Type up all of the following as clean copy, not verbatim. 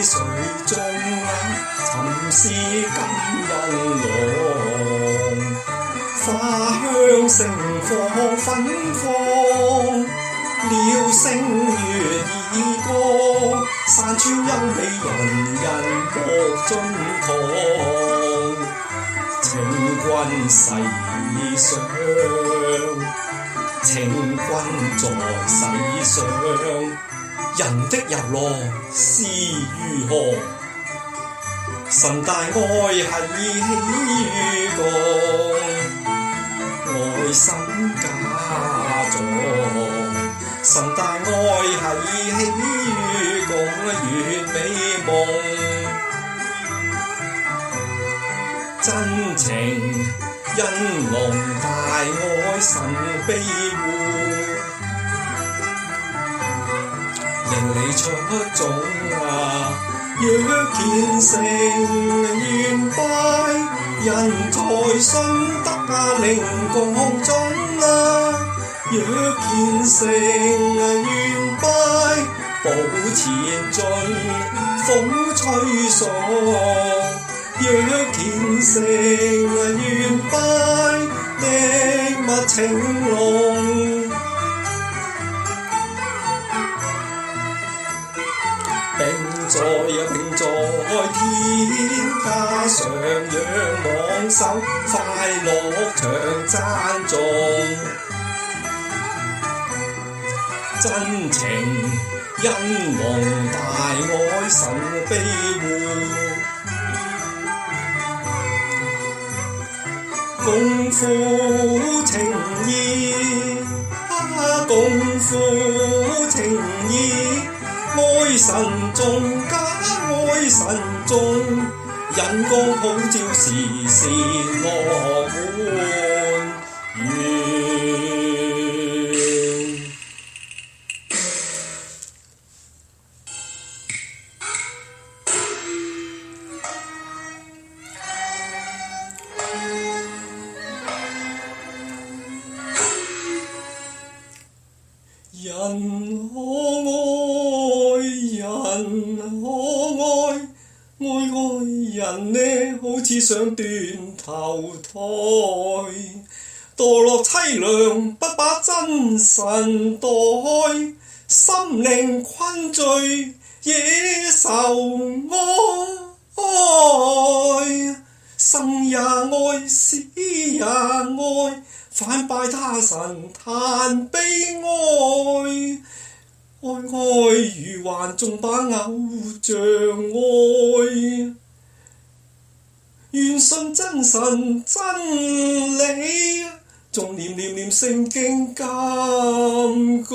水中沉思金印籠，花香盛放芬芳，鳥聲悅耳歌，山川優美人人莫盡狂。情君世上，情君在世上，人的日落是如何？神大愛係喜於共，愛心家族。神大愛係喜於共，完美夢。真情因濃大愛神庇護，令你出眾若虔誠願拜，人才信德靈共種若虔誠願拜，寶前進風吹送。若虔誠願拜，的物情濃。並在天家上仰望手，快樂長讚頌。真情因蒙大愛神庇護，共赴情義，共赴情義，愛神眾加愛神眾，引光普照時時樂滿園。人可愛，人可愛，愛人呢好似想斷頭胎，墮落凄涼不把真神待，心靈困罪野獸愛，生也愛，死也愛，反拜他神嘆悲哀，愛如幻，縱把偶像愛，願信真神真理，縱念聖經金句，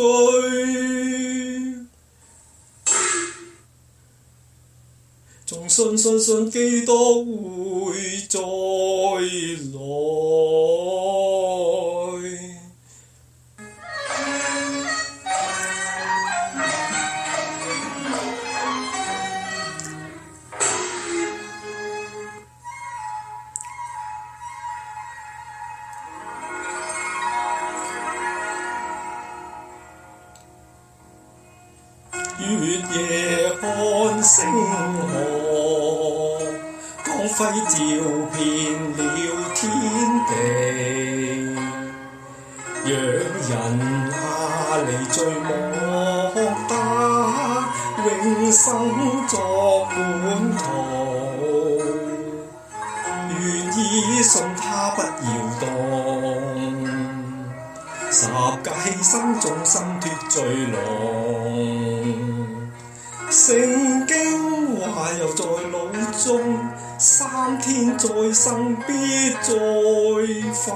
縱信基督會再來。月夜看星河，光輝照遍了天地，讓人離罪莫得，永生作滿途。願意信他不搖動，十架犧牲眾生脫罪籠。聖經話又在腦中，3天再生必再返。